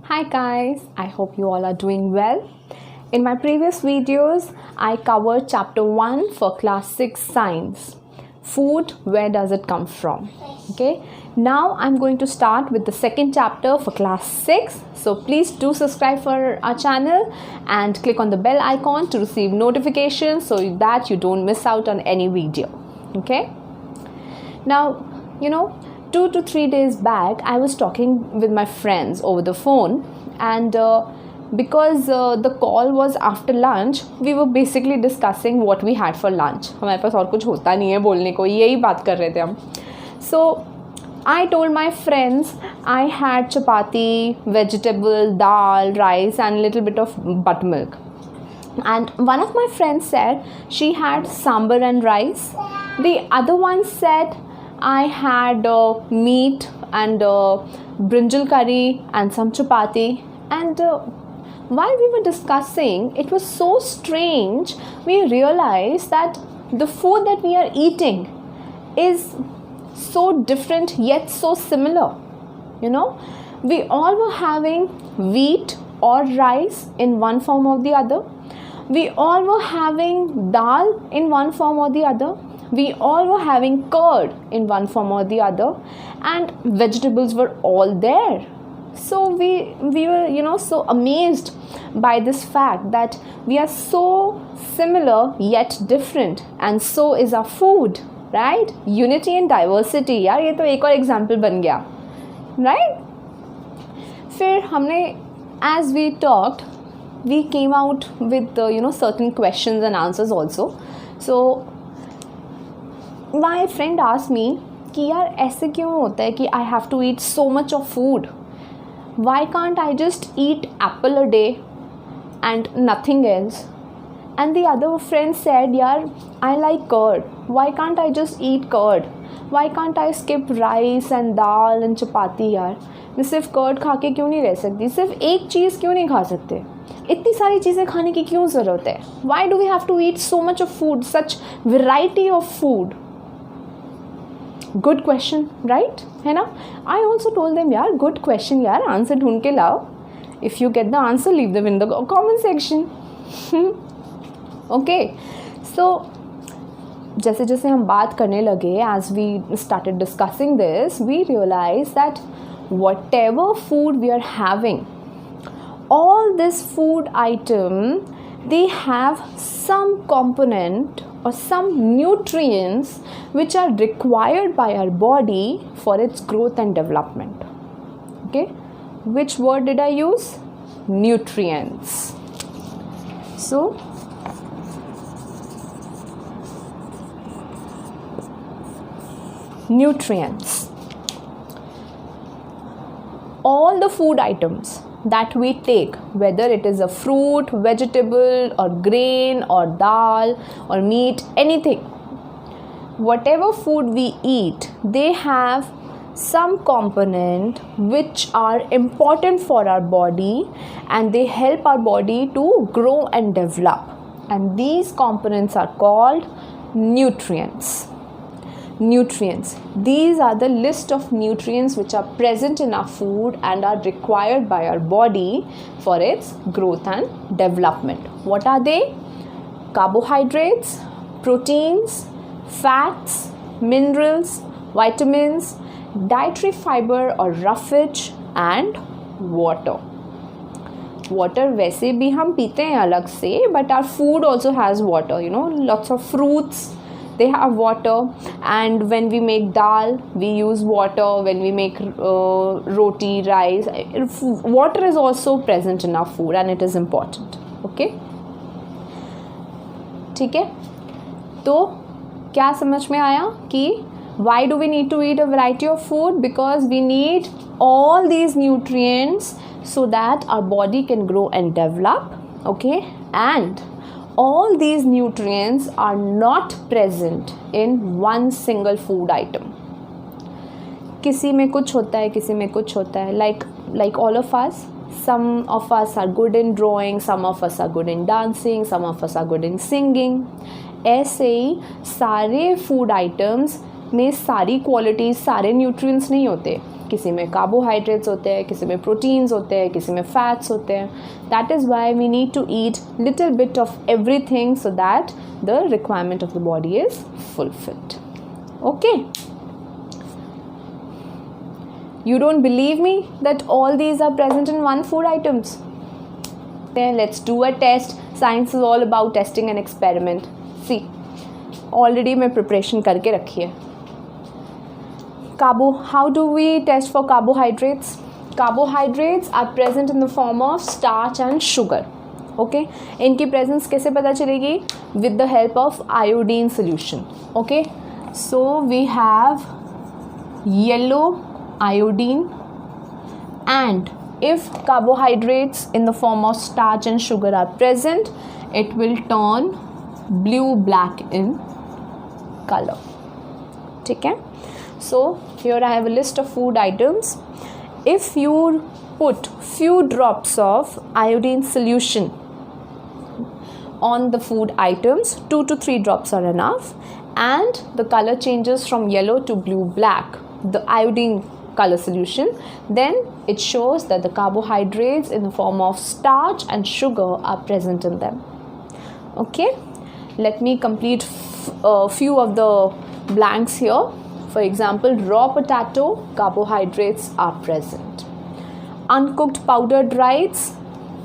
Hi guys, I hope you all are doing well. In my previous videos, I covered chapter 1 for class 6 science. Food, where does it come from? Okay, now I'm going to start with the second chapter for class 6. So please do subscribe for our channel and click on the bell icon to receive notifications so that you don't miss out on any video. Okay, now 2 to 3 days back I was talking with my friends over the phone, and because the call was after lunch, we were basically discussing what we had for lunch. हमारे पास और कुछ होता नहीं है बोलने को, यही बात कर रहे थे हम. So I told my friends I had chapati, vegetable, dal, rice and a little bit of buttermilk. And one of my friends said she had sambar and rice. The other one said I had meat and brinjal curry and some chapati. And while we were discussing, it was so strange. We realized that the food that we are eating is so different yet so similar. We all were having wheat or rice in one form or the other. We all were having dal in one form or the other. We all were having curd in one form or the other, and vegetables were all there. So we were so amazed by this fact that we are so similar yet different, and so is our food, right? Unity and diversity, यार ये तो एक और example बन गया, right? फिर हमने, as we talked, we came out with certain questions and answers also. So my friend asked me कि यार ऐसे क्यों होता है कि I have to eat so much of food? Why can't I just eat apple a day and nothing else? And the other friend said, यार I like curd. Why can't I just eat curd? Why can't I skip rice and dal and chapati यार? मैं सिर्फ curd खा के क्यों नहीं रह सकती? सिर्फ एक चीज़ क्यों नहीं खा सकते? इतनी सारी चीज़ें खाने की क्यों ज़रूरत है? Why do we have to eat so much of food, such variety of food? Good question, right? है ना? I also told them, यार good question यार, आंसर ढूंढ के लाओ. If you get the answer, leave them in the comment section. Okay, so जैसे जैसे हम बात करने लगे, as we started discussing this, we realized that whatever food we are having, all this food item, they have some component or some nutrients which are required by our body for its growth and development. Okay, which word did I use? Nutrients. So nutrients, all the food items that we take, whether it is a fruit, vegetable or grain or dal or meat, anything, whatever food we eat, they have some component which are important for our body, and they help our body to grow and develop, and these components are called nutrients. Nutrients, these are the list of nutrients which are present in our food and are required by our body for its growth and development. What are they? Carbohydrates, proteins, fats, minerals, vitamins, dietary fiber or roughage, and water. Water वैसे भी हम पीते हैं अलग से, but our food also has water. Lots of fruits, they have water, and when we make dal, we use water. When we make roti, rice, water is also present in our food, and it is important. Okay, ठीक है? तो क्या समझ में आया कि why do we need to eat a variety of food? Because we need all these nutrients so that our body can grow and develop. Okay, and all these nutrients are not present in one single food item. किसी में कुछ होता है, किसी में कुछ होता है. Like all of us, some of us are good in drawing, some of us are good in dancing, some of us are good in singing. ऐसे ही सारे food items में सारी qualities, सारे nutrients नहीं होते. किसी में कार्बोहाइड्रेट्स होते हैं, किसी में प्रोटीन्स होते हैं, किसी में फैट्स होते हैं. That is why we need to eat little bit of everything so that the requirement of the body is fulfilled. Okay, you don't believe me that all these are present in one food items? Then let's do a test. Science is all about testing and experiment. See, already मैं preparation करके रखी है. How do we test for carbohydrates? Carbohydrates are present in the form of starch and sugar. Okay, इनकी presence कैसे पता चलेगी? With the help of iodine solution. Okay, so we have yellow iodine, and if carbohydrates in the form of starch and sugar are present, it will turn blue black in color. ठीक है, so here I have a list of food items. If you put few drops of iodine solution on the food items, 2 to 3 drops are enough, and the color changes from yellow to blue black, the iodine color solution, then it shows that the carbohydrates in the form of starch and sugar are present in them. Okay, let me complete a few of the blanks here. For example, raw potato, carbohydrates are present. Uncooked powdered rice,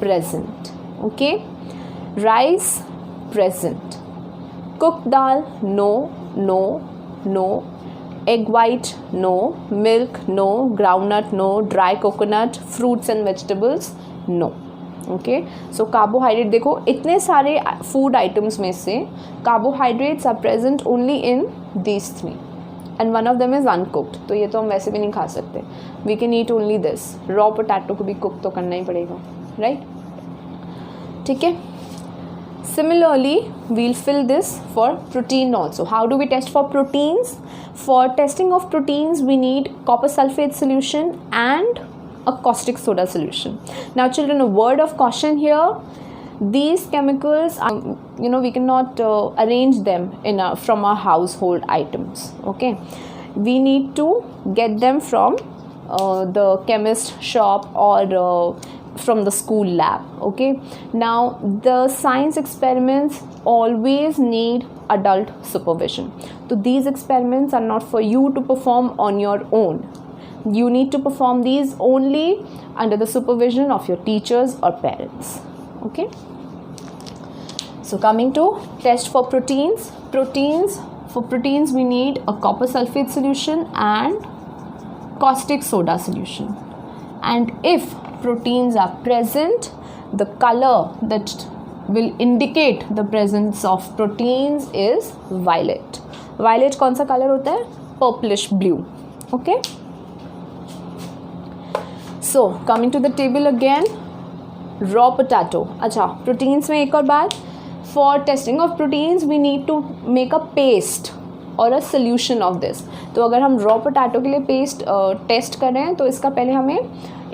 present. Okay, rice, present. Cooked dal, no, no, no. Egg white, no. Milk, no. Groundnut, no. Dry coconut, fruits and vegetables, no. Okay, so carbohydrate, देखो इतने सारे food items में से carbohydrates are present only in these 3 and one of them is uncooked. तो ये तो हम वैसे भी नहीं खा सकते. We can eat only this. Raw potato को भी cook तो करना ही पड़ेगा, right? ठीक है. Similarly, we'll fill this for protein also. How do we test for proteins? For testing of proteins, we need copper sulfate solution and a caustic soda solution. Now children, a word of caution here. These chemicals, we cannot arrange them from our household items. Okay, we need to get them from the chemist shop or from the school lab. Okay, now the science experiments always need adult supervision. So these experiments are not for you to perform on your own. You need to perform these only under the supervision of your teachers or parents. Okay, so coming to test for proteins. For proteins we need a copper sulfate solution and caustic soda solution, and if proteins are present, the color that will indicate the presence of proteins is violet. Violet कौन सा color होता है? Purplish blue. Okay, so coming to the table again, raw potato. अच्छा, proteins में एक और बात, for testing of proteins we need to make a paste और a solution of this. तो अगर हम raw potato के लिए paste test कर रहे हैं तो इसका पहले हमें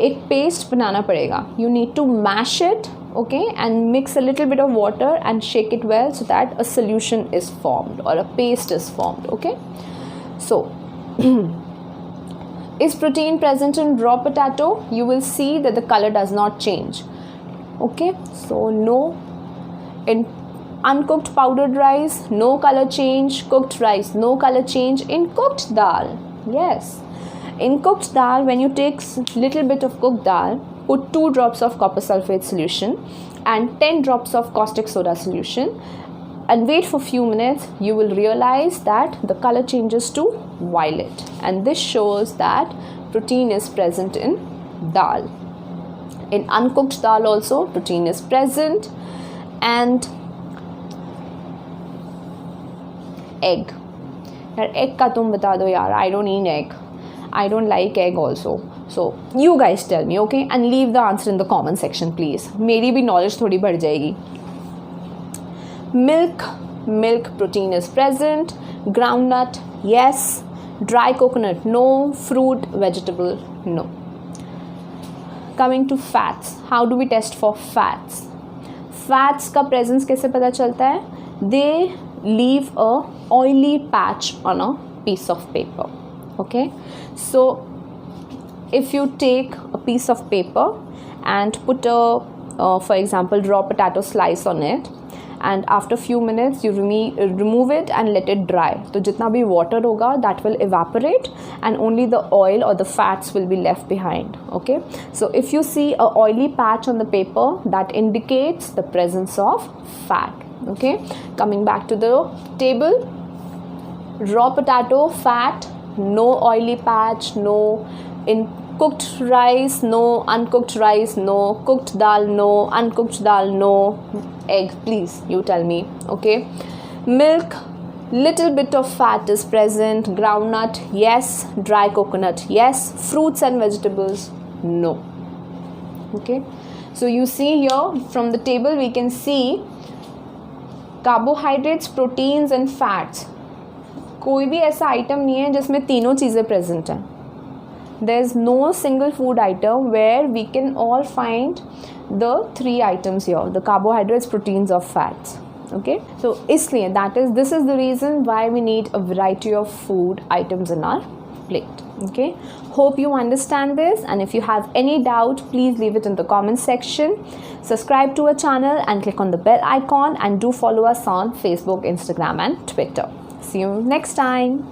एक paste बनाना पड़ेगा. You need to mash it, okay, and mix a little bit of water and shake it well so that a solution is formed or a paste is formed. Okay, so is protein present in raw potato? You will see that the color does not change. Okay, so no. In uncooked powdered rice, no color change. Cooked rice, no color change. In cooked dal, yes. In cooked dal, when you take little bit of cooked dal, put 2 drops of copper sulfate solution and 10 drops of caustic soda solution and wait for few minutes, you will realize that the color changes to violet, and this shows that protein is present in dal. In uncooked dal also protein is present. And egg, यार egg का तुम बता दो यार. I don't eat egg. I don't like egg also. So you guys tell me, okay, and leave the answer in the comment section please. मेरी भी knowledge थोड़ी बढ़ जाएगी. Milk protein is present. Groundnut, yes. Dry coconut, no. Fruit, vegetable, no. Coming to fats, how do we test for fats? Fats का presence कैसे पता चलता है? They leave a oily patch on a piece of paper. Okay, so if you take a piece of paper and put for example, raw potato slice on it, and after few minutes you remove it and let it dry, तो जितना भी water होगा that will evaporate and only the oil or the fats will be left behind. Okay, so if you see a oily patch on the paper, that indicates the presence of fat. Okay, coming back to the table, raw potato, fat, no oily patch, no in cooked rice, no uncooked rice, no cooked dal, no uncooked dal, no egg. Please, you tell me. Okay, milk, little bit of fat is present. Groundnut, yes. Dry coconut, yes. Fruits and vegetables, no. Okay, so you see here from the table we can see carbohydrates, proteins and fats. कोई भी ऐसा item नहीं है जिसमें तीनों चीज़ें present हैं. There is no single food item where we can all find the three items here, the carbohydrates, proteins or fats. Okay, so इसलिए this is the reason why we need a variety of food items in our plate. Okay, hope you understand this, and if you have any doubt, please leave it in the comment section. Subscribe to our channel and click on the bell icon, and do follow us on Facebook, Instagram and Twitter. See you next time.